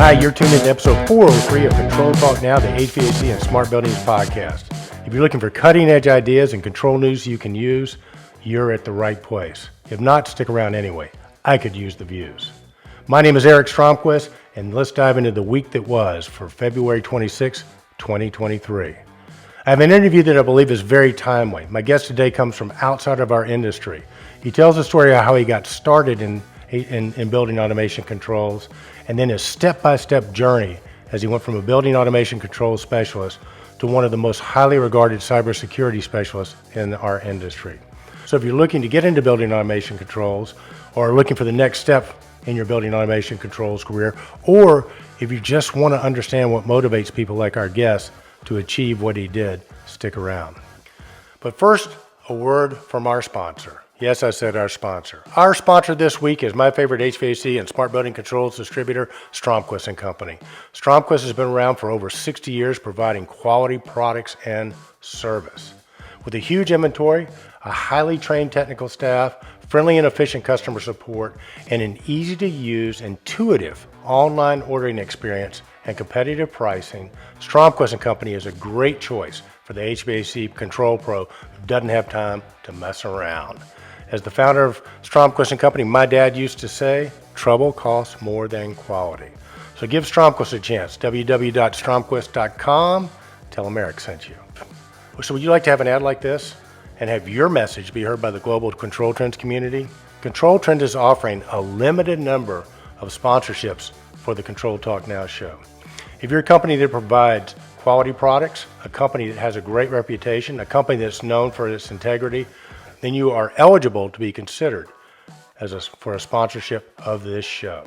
Hi, you're tuned in to episode 403 of Control Talk Now, the HVAC and Smart Buildings podcast. If you're looking for cutting-edge ideas and control news you can use, you're at the right place. If not, stick around anyway. I could use the views. My name is Eric Stromquist, and let's dive into the week that was for February 26, 2023. I have an interview that I believe is very timely. My guest today comes from outside of our industry. He tells the story of how he got started in building automation controls, and then his step-by-step journey as he went from a building automation controls specialist to one of the most highly regarded cybersecurity specialists in our industry. So if you're looking to get into building automation controls, or looking for the next step in your building automation controls career, or if you just want to understand what motivates people like our guest to achieve what he did, stick around. But first, a word from our sponsor. Yes, I said our sponsor. Our sponsor this week is my favorite HVAC and smart building controls distributor, Stromquist & Company. Stromquist has been around for over 60 years providing quality products and service. With a huge inventory, a highly trained technical staff, friendly and efficient customer support, and an easy-to-use, intuitive online ordering experience and competitive pricing, Stromquist & Company is a great choice for the HVAC control pro who doesn't have time to mess around. As the founder of Stromquist & Company, my dad used to say, trouble costs more than quality. So give Stromquist a chance. www.stromquist.com. Tell them Eric sent you. So would you like to have an ad like this and have your message be heard by the global Control Trends community? Control Trends is offering a limited number of sponsorships for the Control Talk Now show. If you're a company that provides quality products, a company that has a great reputation, a company that's known for its integrity, then you are eligible to be considered for a sponsorship of this show.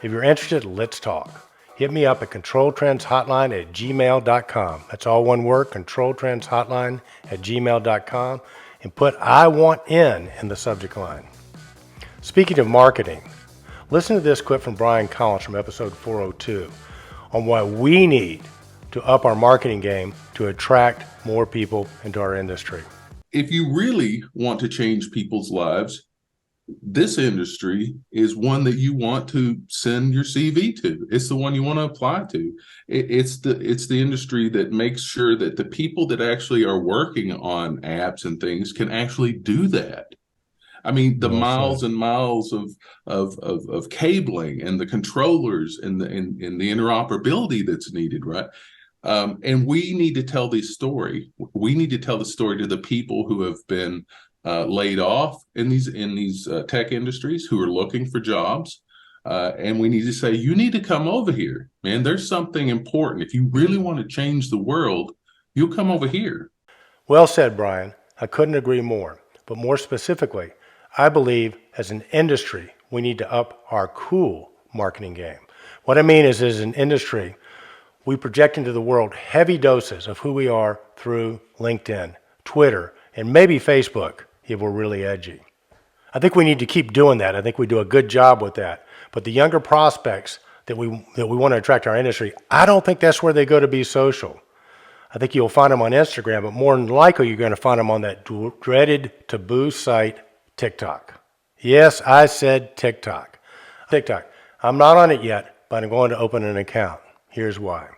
If you're interested, let's talk. Hit me up at controltrendshotline@gmail.com. That's all one word, controltrendshotline@gmail.com, and put I want in the subject line. Speaking of marketing, listen to this clip from Brian Collins from episode 402 on why we need to up our marketing game to attract more people into our industry. If you really want to change people's lives, this industry is one that you want to send your CV to. It's the one you want to apply to. It's the industry that makes sure that the people that actually are working on apps and things can actually do that. I mean, the miles and miles of cabling and the controllers and the interoperability that's needed, right? And we need to tell this story. We need to tell the story to the people who have been laid off in these tech industries, who are looking for jobs. And we need to say, you need to come over here, man. There's something important. If you really want to change the world, you'll come over here. Well said, Brian. I couldn't agree more. But more specifically, I believe as an industry, we need to up our cool marketing game. What I mean is, as an industry, we project into the world heavy doses of who we are through LinkedIn, Twitter, and maybe Facebook if we're really edgy. I think we need to keep doing that. I think we do a good job with that. But the younger prospects that we want to attract to our industry, I don't think that's where they go to be social. I think you'll find them on Instagram, but more than likely you're going to find them on that dreaded taboo site, TikTok. Yes, I said TikTok. I'm not on it yet, but I'm going to open an account. Here's why.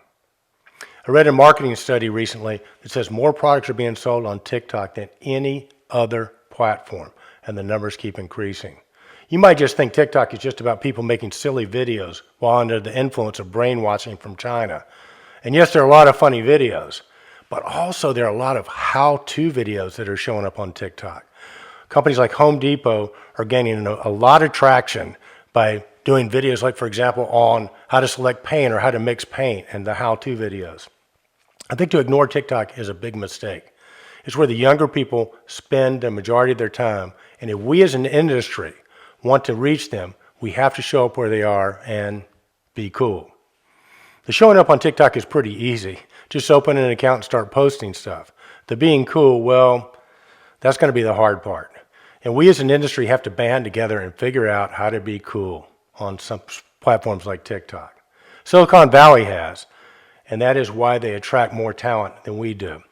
I read a marketing study recently that says more products are being sold on TikTok than any other platform, and the numbers keep increasing. You might just think TikTok is just about people making silly videos while under the influence of brainwashing from China. And yes, there are a lot of funny videos, but also there are a lot of how-to videos that are showing up on TikTok. Companies like Home Depot are gaining a lot of traction by doing videos like, for example, on how to select paint or how to mix paint and the how-to videos. I think to ignore TikTok is a big mistake. It's where the younger people spend the majority of their time, and if we as an industry want to reach them, we have to show up where they are and be cool. The showing up on TikTok is pretty easy. Just open an account and start posting stuff. The being cool, well, that's going to be the hard part. And we as an industry have to band together and figure out how to be cool on some platforms like TikTok. Silicon Valley has, and that is why they attract more talent than we do.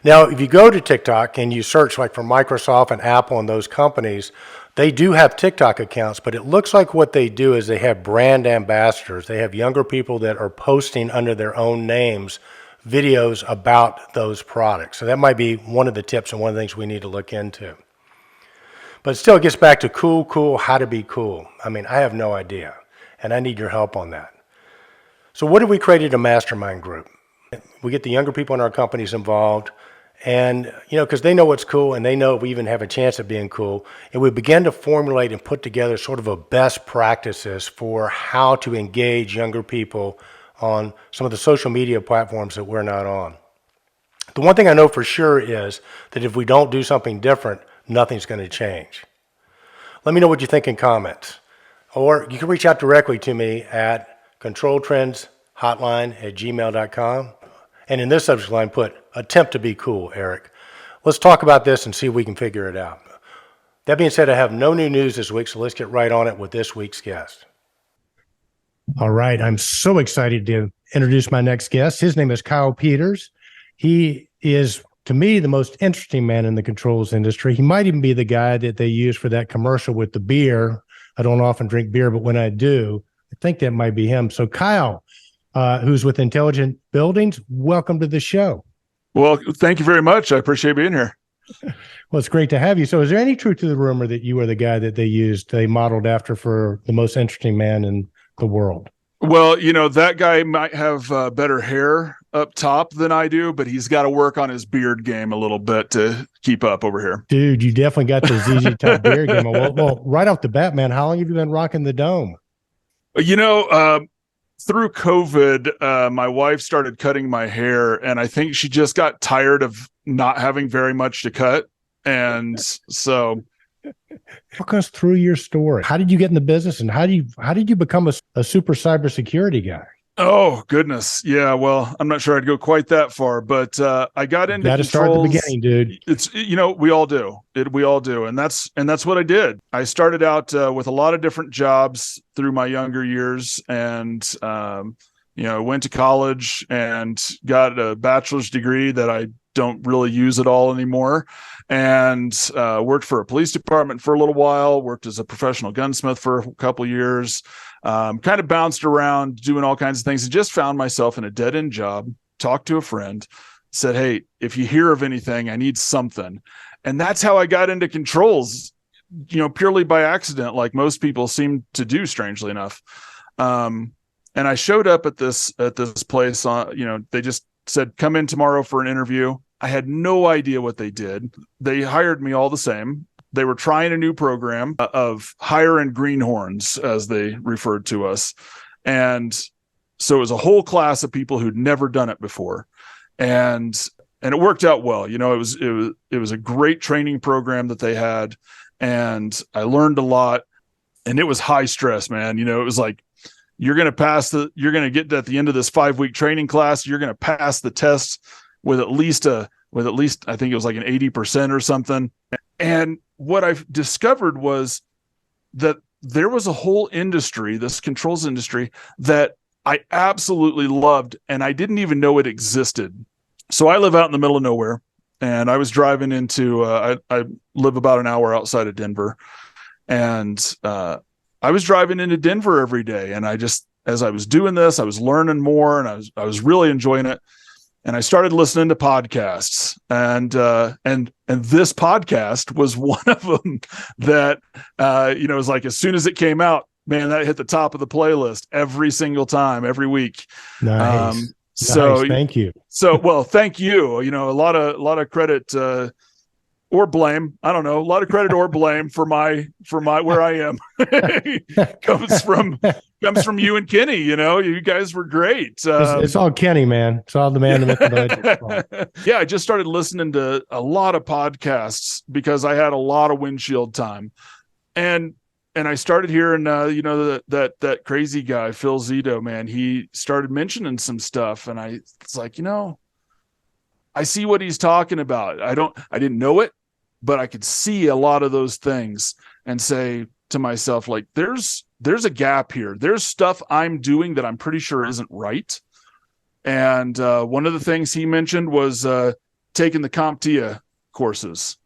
Now, if you go to TikTok and you search like for Microsoft and Apple and those companies, They do have TikTok accounts, but it looks like what they do is they have brand ambassadors. They have younger people that are posting under their own names videos about those products. So that might be one of the tips and one of the things we need to look into. But it still gets back to cool, how to be cool. I mean, I have no idea, and I need your help on that. So what have we created? A mastermind group. We get the younger people in our companies involved, and, because they know what's cool and they know we even have a chance of being cool. And we begin to formulate and put together sort of a best practices for how to engage younger people on some of the social media platforms that we're not on. The one thing I know for sure is that if we don't do something different, nothing's going to change. Let me know what you think in comments. Or you can reach out directly to me at controltrendshotline@gmail.com. And in this subject line, put attempt to be cool, Eric. Let's talk about this and see if we can figure it out. That being said, I have no new news this week, so let's get right on it with this week's guest. All right. I'm so excited to introduce my next guest. His name is Kyle Peters. He is, to me, the most interesting man in the controls industry. He might even be the guy that they use for that commercial with the beer. I don't often drink beer, but when I do, I think that might be him. So Kyle, who's with Intelligent Buildings, welcome to the show. Well, thank you very much. I appreciate being here. Well, it's great to have you. So is there any truth to the rumor that you were the guy that they modeled after for the most interesting man in the world? Well, that guy might have better hair up top than I do, but he's got to work on his beard game a little bit to keep up over here. Dude, you definitely got the ZZ Top beard game. Well, right off the bat, man, how long have you been rocking the dome? Through COVID, my wife started cutting my hair, and I think she just got tired of not having very much to cut. And so walk us through your story. How did you get in the business, and how did you become a super cybersecurity guy? Oh, goodness. Yeah, well, I'm not sure I'd go quite that far, but I got into Got to start at the beginning, dude. It's, we all do. We all do. And that's what I did. I started out with a lot of different jobs through my younger years, and, went to college and got a bachelor's degree that I don't really use at all anymore, and worked for a police department for a little while, worked as a professional gunsmith for a couple of years, kind of bounced around doing all kinds of things, and just found myself in a dead-end job. Talked to a friend, said, hey, if you hear of anything, I need something. And that's how I got into controls, purely by accident, like most people seem to do, strangely enough. And I showed up at this place they just said, come in tomorrow for an interview. I had no idea what they did. They hired me all the same. They were trying a new program of hiring greenhorns, as they referred to us. And so it was a whole class of people who'd never done it before. And it worked out well. It was a great training program that they had, and I learned a lot, and it was high stress, man. It was like, you're going to get at the end of this 5-week training class, you're going to pass the test with at least I think it was like an 80% or something. And what I've discovered was that there was a whole industry, this controls industry, that I absolutely loved, and I didn't even know it existed. So I live out in the middle of nowhere, and I was driving into, I live about an hour outside of Denver, and I was driving into Denver every day. And as I was doing this, I was learning more, and I was really enjoying it. And I started listening to podcasts, and this podcast was one of them that, it was like, as soon as it came out, man, that hit the top of the playlist every single time, every week. Nice. So thank you. Well, thank you. A lot of credit, or blame. I don't know. A lot of credit or blame for my where I am comes from you and Kenny. You guys were great. It's all Kenny, man. It's all the man to make the Yeah, I just started listening to a lot of podcasts because I had a lot of windshield time, and I started hearing that crazy guy Phil Zito, man. He started mentioning some stuff, and it's like, I see what he's talking about. I didn't know it, but I could see a lot of those things and say to myself, like, there's a gap here. There's stuff I'm doing that I'm pretty sure isn't right. And one of the things he mentioned was taking the CompTIA courses.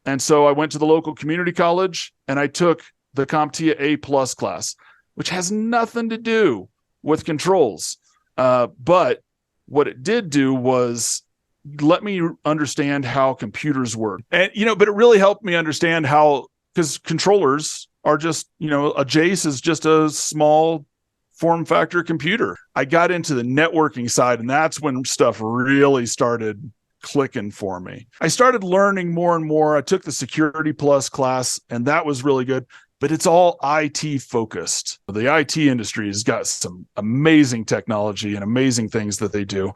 And so I went to the local community college and I took the CompTIA A+ class, which has nothing to do with controls. But what it did do was let me understand how computers work. And, but it really helped me understand how, because controllers are just, a Jace is just a small form factor computer. I got into the networking side, and that's when stuff really started clicking for me. I started learning more and more. I took the Security Plus class, and that was really good, but it's all IT focused. The IT industry has got some amazing technology and amazing things that they do.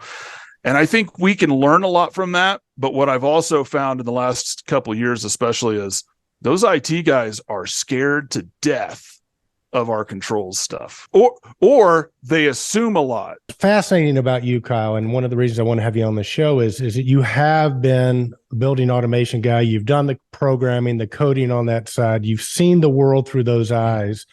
And I think we can learn a lot from that. But what I've also found in the last couple of years, especially, is those IT guys are scared to death of our controls stuff, or they assume a lot. Fascinating about you, Kyle, and one of the reasons I want to have you on the show is that you have been a building automation guy. You've done the programming, the coding on that side. You've seen the world through those eyes.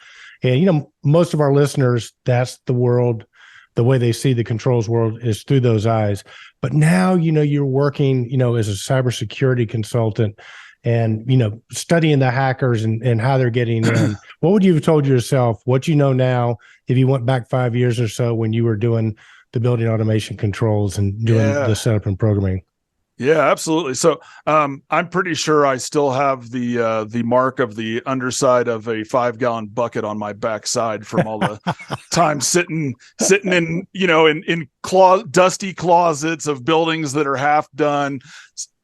And, most of our listeners, that's the world, the way they see the controls world is through those eyes. But now, you're working, as a cybersecurity consultant and, studying the hackers and how they're getting in. What would you have told yourself, what you know now, if you went back 5 years or so when you were doing the building automation controls and doing the setup and programming? Yeah, absolutely. So I'm pretty sure I still have the mark of the underside of a 5-gallon bucket on my backside from all the time sitting in, in dusty closets of buildings that are half done,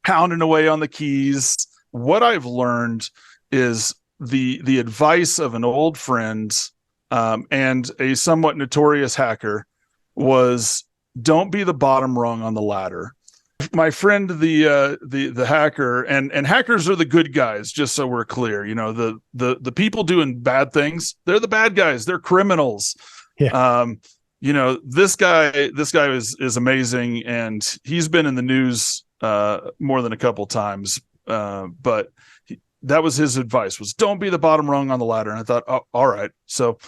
pounding away on the keys. What I've learned is the advice of an old friend and a somewhat notorious hacker was, don't be the bottom rung on the ladder. My friend, the hacker, and hackers are the good guys, just so we're clear. The people doing bad things, they're the bad guys. They're criminals. Yeah. This guy is amazing, and he's been in the news more than a couple times. But that was his advice, was don't be the bottom rung on the ladder. And I thought, oh, all right. So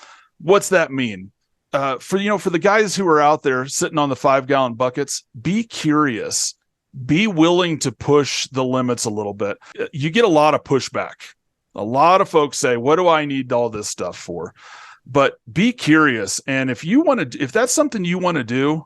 what's that mean? For the guys who are out there sitting on the 5-gallon buckets, be curious, be willing to push the limits a little bit. You get a lot of pushback. A lot of folks say, what do I need all this stuff for? But be curious. And if that's something you want to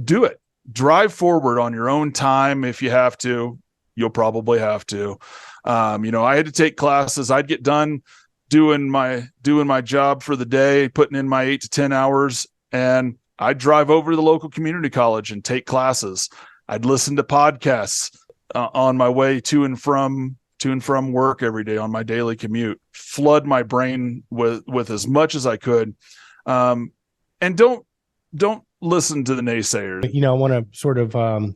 do it. Drive forward on your own time. If you have to, you'll probably have to. I had to take classes. I'd get done doing my job for the day, putting in my 8 to 10 hours, and I'd drive over to the local community college and take classes. I'd listen to podcasts on my way to and from work every day on my daily commute, flood my brain with as much as I could. And don't listen to the naysayers. I want to sort of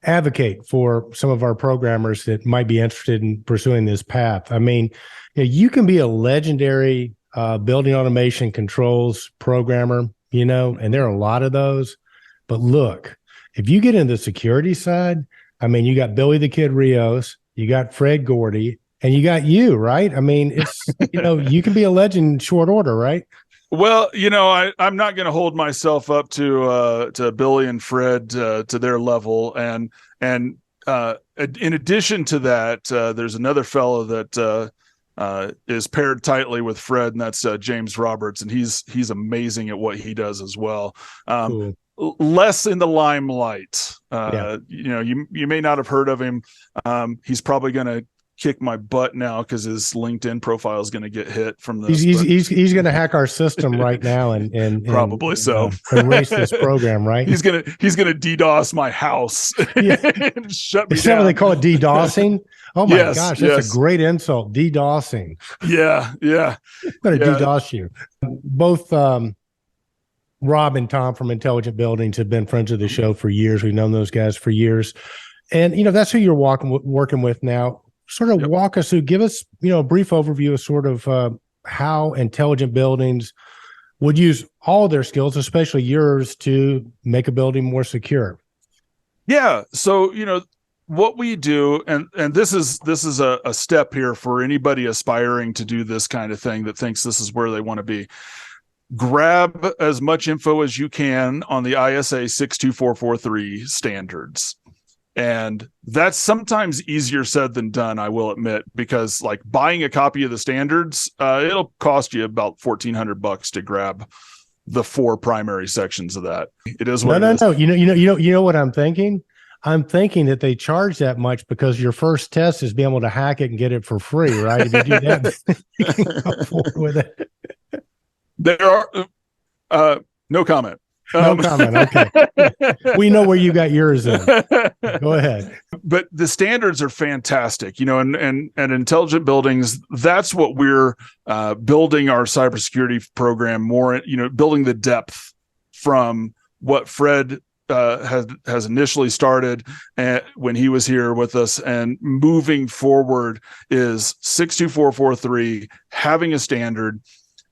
advocate for some of our programmers that might be interested in pursuing this path. I mean, you can be a legendary building automation controls programmer, and there are a lot of those. But look, if you get into the security side, I mean, you got Billy the Kid Rios, you got Fred Gordy, and you got you, right? I mean, it's, you can be a legend in short order, right? Well, I'm not going to hold myself up to Billy and Fred to their level, and in addition to that, there's another fellow that is paired tightly with Fred, and that's James Roberts, and he's amazing at what he does as well. Cool. Less in the limelight. Yeah. You may not have heard of him. He's probably going to kick my butt now because his LinkedIn profile is going to get hit from this. He's going to hack our system right now and probably so erase this program, right? He's going to DDoS my house. And shut me Is that down. what they call it, DDoSing? Oh my Yes, gosh, that's yes. a great insult, DDoSing. Yeah. I'm going to DDoS you. Both Rob and Tom from Intelligent Buildings have been friends of the show for years. We've known those guys for years, and that's who you're working with now. Sort of walk us through, give us, a brief overview of sort of how Intelligent Buildings would use all their skills, especially yours, to make a building more secure. Yeah. So, what we do, and this is a step here for anybody aspiring to do this kind of thing that thinks this is where they want to be. Grab as much info as you can on the ISA 62443 standards. And that's sometimes easier said than done, I will admit, because like buying a copy of the standards, it'll cost you about $1,400 to grab the 4 primary sections of that. It is what it is. No. You know what I'm thinking? I'm thinking that they charge that much because your first test is being able to hack it and get it for free, right? If you do that, you can go forward with it. There are no comment. No comment. Okay. We know where you got yours in. Go ahead. But the standards are fantastic, and intelligent buildings, that's what we're building our cybersecurity program more, building the depth from what Fred has initially started when he was here with us, and moving forward is 62443, having a standard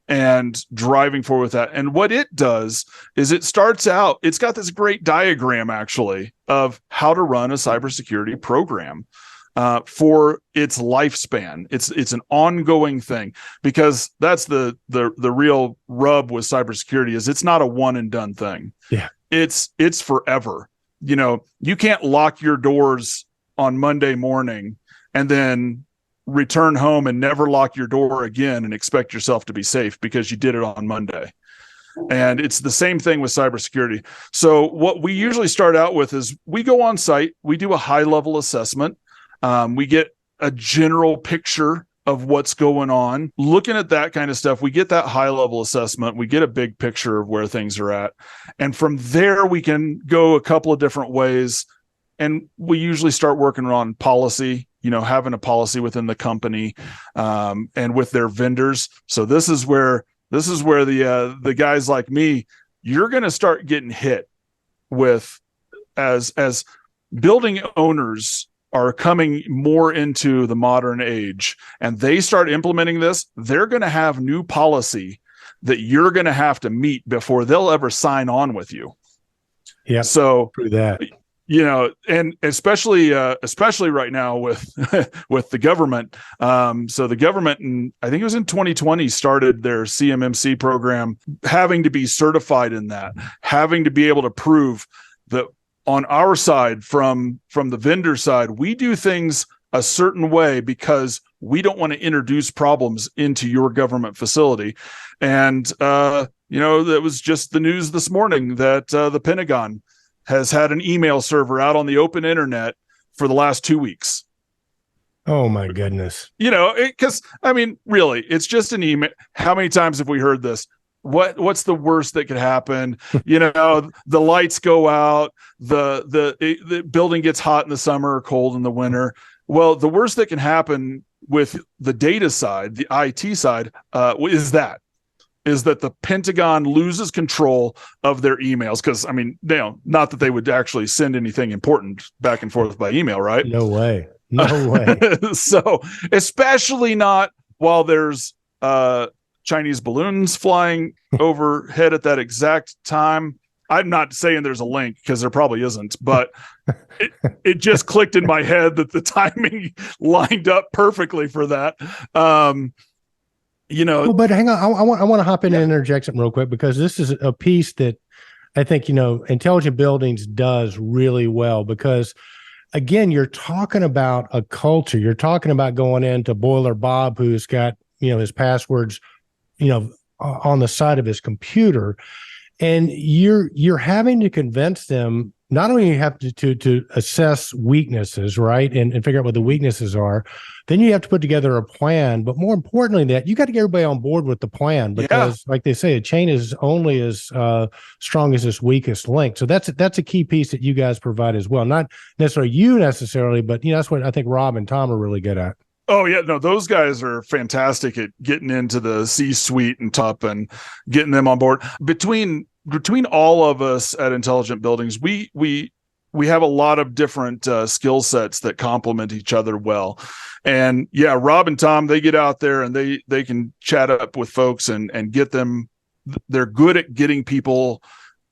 and driving forward with that. And what it does is it starts out, it's got this great diagram actually of how to run a cybersecurity program for its lifespan. It's an ongoing thing, because that's the real rub with cybersecurity is it's not a one and done thing. Yeah. It's forever. You can't lock your doors on Monday morning and then return home and never lock your door again and expect yourself to be safe because you did it on Monday. And it's the same thing with cybersecurity. So what we usually start out with is we go on site, we do a high level assessment. We get a general picture of what's going on. Looking at that kind of stuff, we get that high level assessment. We get a big picture of where things are at. And from there, we can go a couple of different ways. And we usually start working on policy, having a policy within the company and with their vendors. So this is where the guys like me, you're going to start getting hit with as building owners are coming more into the modern age and they start implementing this, they're going to have new policy that you're going to have to meet before they'll ever sign on with you. Yeah. So through that. And especially right now with with the government. So the government, I think it was in 2020, started their CMMC program, having to be certified in that, having to be able to prove that on our side, from the vendor side, we do things a certain way because we don't want to introduce problems into your government facility. And that was just the news this morning that the Pentagon has had an email server out on the open internet for the last 2 weeks. Oh my goodness. Because really, it's just an email. How many times have we heard this? What's the worst that could happen? The lights go out, the building gets hot in the summer or cold in the winter. Well, the worst that can happen with the data side, the IT side, is that the Pentagon loses control of their emails. Because, not that they would actually send anything important back and forth by email, right? No way. No way. So, especially not while there's Chinese balloons flying overhead at that exact time. I'm not saying there's a link because there probably isn't, but it just clicked in my head that the timing lined up perfectly for that. But hang on, I want to hop in and interject something real quick, because this is a piece that I think, Intelligent Buildings does really well, because again, you're talking about a culture. You're talking about going into Boiler Bob, who's got, his passwords, on the side of his computer, and you're having to convince them. Not only you have to assess weaknesses, right, and figure out what the weaknesses are, then you have to put together a plan. But more importantly, that you got to get everybody on board with the plan, because, like they say, a chain is only as strong as its weakest link. So that's a key piece that you guys provide as well. Not necessarily you necessarily, but that's what I think Rob and Tom are really good at. Oh yeah, no, those guys are fantastic at getting into the C-suite and top and getting them on board. Between all of us at Intelligent Buildings, we have a lot of different skill sets that complement each other well. And yeah, Rob and Tom, they get out there and they can chat up with folks and get them. They're good at getting people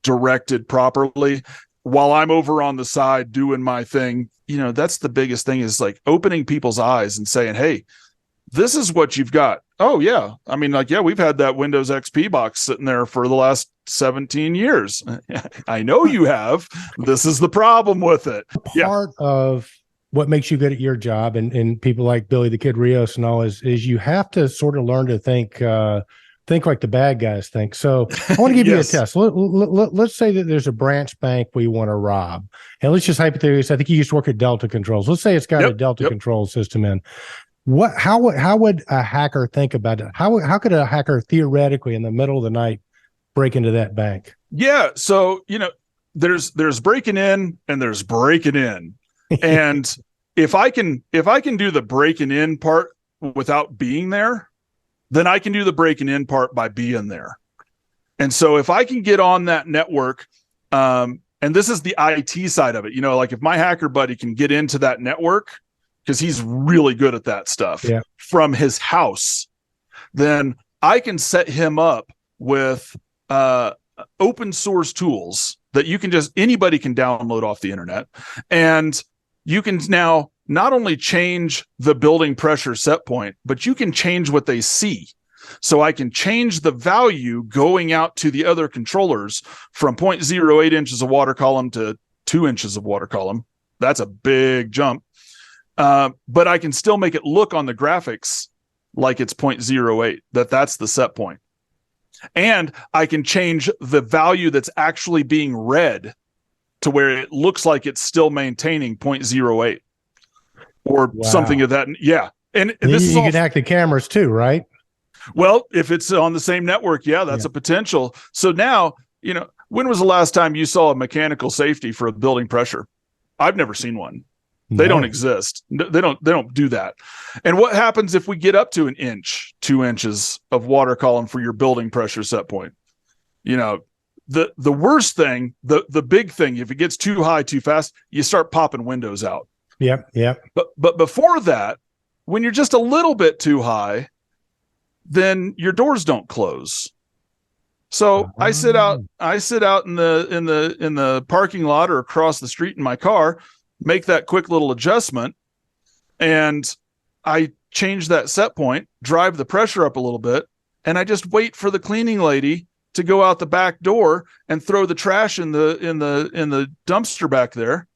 directed properly, while I'm over on the side doing my thing. That's the biggest thing, is like opening people's eyes and saying, hey, this is what you've got. Oh yeah. I mean, like, yeah, we've had that Windows XP box sitting there for the last 17 years. I know you have. This is the problem with it. Yeah. Part of what makes you good at your job, and people like Billy the Kid Rios and all, is you have to sort of learn to think like the bad guys think. So I want to give you a test. Let's say that there's a branch bank we want to rob, and let's just hypothetically, I think you used to work at Delta Controls. Let's say it's got a Delta Control system in. How would a hacker think about it? How could a hacker theoretically in the middle of the night break into that bank? Yeah. So, there's breaking in and there's breaking in. And if I can do the breaking in part without being there, then I can do the breaking in part by being there. And so if I can get on that network, and this is the IT side of it, like if my hacker buddy can get into that network, because he's really good at that stuff from his house, then I can set him up with open source tools that anybody can download off the internet. And you can now not only change the building pressure set point, but you can change what they see. So I can change the value going out to the other controllers from 0.08 inches of water column to 2 inches of water column. That's a big jump. But I can still make it look on the graphics like it's 0.08, that's the set point. And I can change the value that's actually being read to where it looks like it's still maintaining 0.08 or something of that. Yeah. And this you can hack the cameras too, right? Well, if it's on the same network, that's a potential. So now, when was the last time you saw a mechanical safety for a building pressure? I've never seen one. They don't exist. They don't do that. And what happens if we get up to 1 inch, 2 inches of water column for your building pressure set point? The worst thing, the big thing, if it gets too high too fast, you start popping windows out. Yep. But before that, when you're just a little bit too high, then your doors don't close. So I sit out in the parking lot or across the street in my car, make that quick little adjustment, and I change that set point, drive the pressure up a little bit, and I just wait for the cleaning lady to go out the back door and throw the trash in the dumpster back there,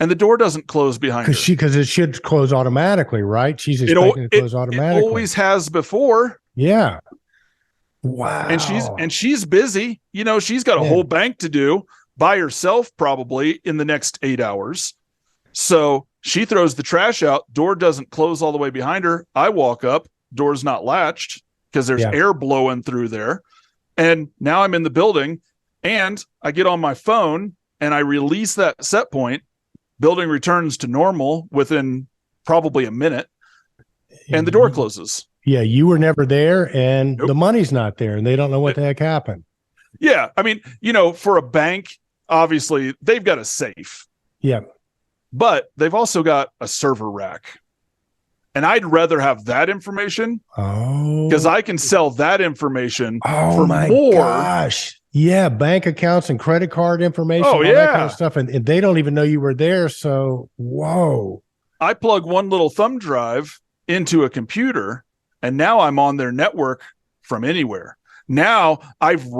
and the door doesn't close behind her. Because it should close automatically, right? She's expecting it to close automatically. It always has before. Yeah. Wow. And she's busy. She's got a whole bank to do by herself probably in the next 8 hours. So she throws the trash out, door doesn't close all the way behind her. I walk up, door's not latched because there's air blowing through there. And now I'm in the building and I get on my phone and I release that set point. Building returns to normal within probably a minute and the door closes. Yeah, you were never there and the money's not there and they don't know what the heck happened. Yeah. I mean, for a bank, obviously they've got a safe. Yeah. But they've also got a server rack. And I'd rather have that information because I can sell that information for more. Gosh. Yeah, bank accounts and credit card information, all that kind of stuff. And they don't even know you were there. So, whoa. I plug one little thumb drive into a computer and now I'm on their network from anywhere. Now I put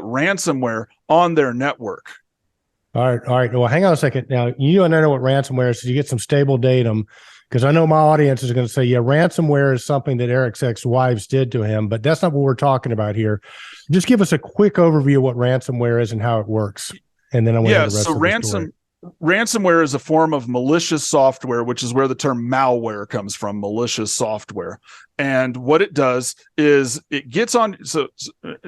ransomware on their network. All right. Well, hang on a second. Now, you and I know what ransomware is. So you get some stable datum, because I know my audience is going to say, yeah, ransomware is something that Eric's ex-wives did to him, but that's not what we're talking about here. Just give us a quick overview of what ransomware is and how it works. And then I want to the rest of the story. Ransomware is a form of malicious software, which is where the term malware comes from, malicious software. And what it does is it gets on. So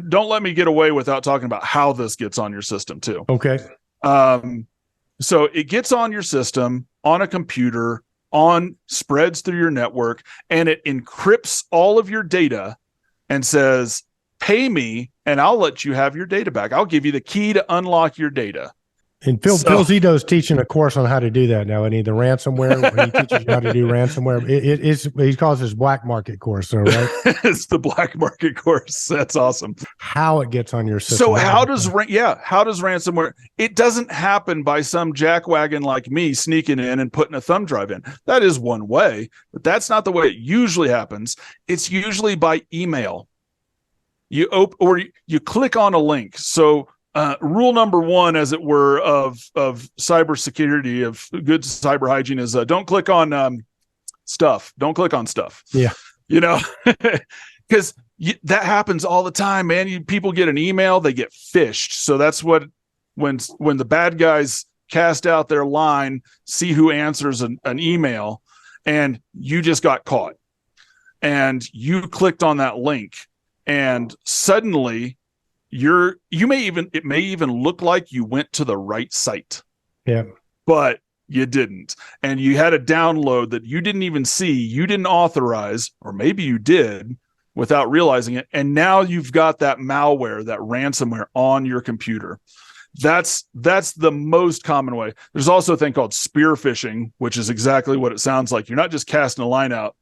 don't let me get away without talking about how this gets on your system too. Okay. So it gets on your system, on a computer, spreads through your network, and it encrypts all of your data and says, pay me and I'll let you have your data back. I'll give you the key to unlock your data. And Phil Zito's teaching a course on how to do that now. And the ransomware, he teaches you how to do ransomware. He calls his black market course, so right? It's the black market course. That's awesome. How it gets on your system. So how does ransomware? It doesn't happen by some jackwagon like me sneaking in and putting a thumb drive in. That is one way, but that's not the way it usually happens. It's usually by email. You click on a link. So rule number one, as it were, of cybersecurity, of good cyber hygiene is don't click on stuff. Don't click on stuff. Yeah. Because that happens all the time, man. People get an email, they get phished. So that's what, when the bad guys cast out their line, see who answers an email, and you just got caught. And you clicked on that link, and suddenly it may even look like you went to the right site. Yeah. But you didn't. And you had a download that you didn't even see, you didn't authorize, or maybe you did without realizing it. And now you've got that malware, that ransomware on your computer. That's the most common way. There's also a thing called spear phishing, which is exactly what it sounds like. You're not just casting a line out,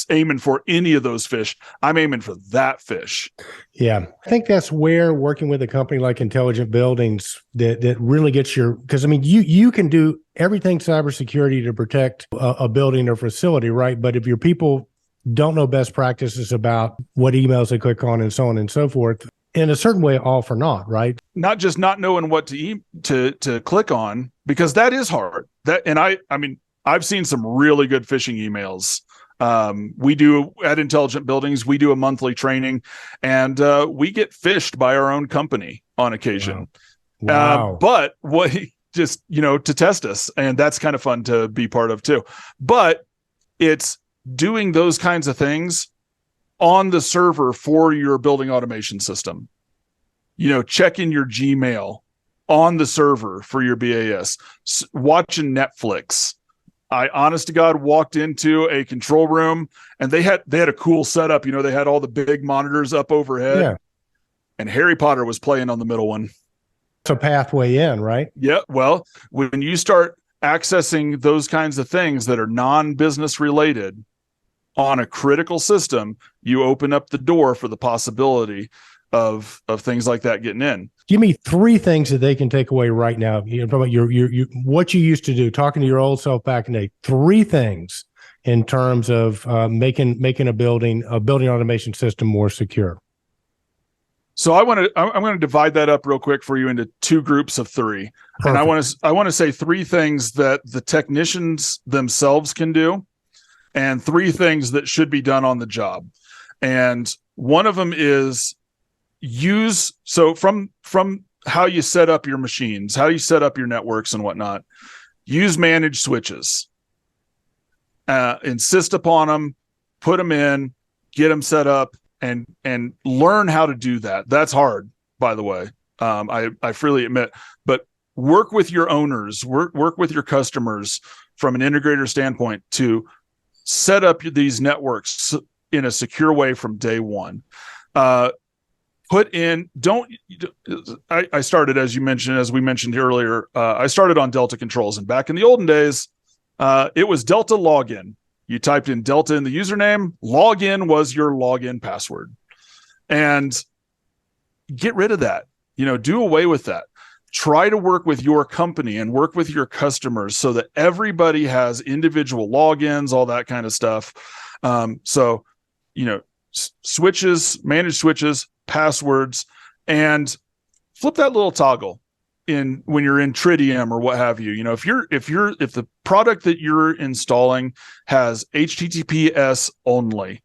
aiming for any of those fish. I'm aiming for that fish. Yeah. I think that's where working with a company like Intelligent Buildings that really gets because I mean, you can do everything cybersecurity to protect a building or facility, right? But if your people don't know best practices about what emails they click on and so on and so forth, in a certain way, all for naught, right? Not just not knowing what to click on, because that is hard. I mean, I've seen some really good phishing emails. We do at Intelligent Buildings, we do a monthly training, and we get phished by our own company on occasion. Wow. But just, to test us. And that's kind of fun to be part of too. But it's doing those kinds of things on the server for your building automation system. Checking your Gmail on the server for your BAS, watching Netflix. I, honest to God, walked into a control room, and they had a cool setup. They had all the big monitors up overhead. Yeah. And Harry Potter was playing on the middle one. It's a pathway in, right? Yeah. Well, when you start accessing those kinds of things that are non-business related on a critical system, you open up the door for the possibility of things like that getting in. Give me 3 things that they can take away right now. About your what you used to do, talking to your old self back in the day. 3 things in terms of making a building automation system more secure. So I'm going to divide that up real quick for you into 2 groups of 3. Perfect. And I want to say 3 things that the technicians themselves can do, and 3 things that should be done on the job. And one of them is from how you set up your machines, how you set up your networks and whatnot, use managed switches. Insist upon them, put them in, get them set up, and learn how to do that. That's hard, by the way. I freely admit, but work with your owners, work with your customers from an integrator standpoint to set up these networks in a secure way from day one. I started, as we mentioned earlier, I started on Delta controls, and back in the olden days, it was Delta login. You typed in Delta in the username, login was your login password, and get rid of that. Do away with that. Try to work with your company and work with your customers so that everybody has individual logins, all that kind of stuff. Switches, managed switches, passwords, and flip that little toggle in when you're in Tridium or what have you. If the product that you're installing has HTTPS only,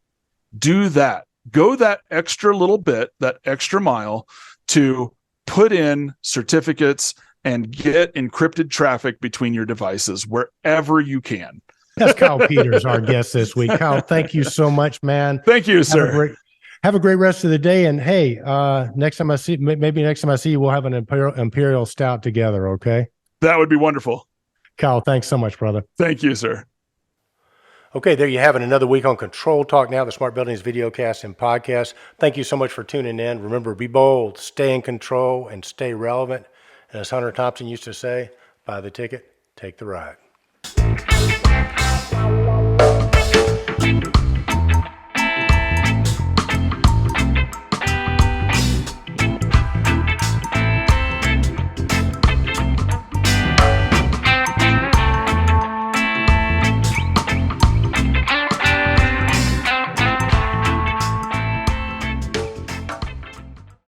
do that. Go that extra little bit, that extra mile, to put in certificates and get encrypted traffic between your devices wherever you can. That's Kyle Peters, our guest this week. Kyle, thank you so much, man. Thank you, sir. Have a great rest of the day. And hey, next time I see you, we'll have an Imperial Stout together. Okay. That would be wonderful. Kyle, thanks so much, brother. Thank you, sir. Okay, there you have it. Another week on Control Talk Now, the Smart Buildings videocast and podcast. Thank you so much for tuning in. Remember, be bold, stay in control, and stay relevant. And as Hunter Thompson used to say, buy the ticket, take the ride.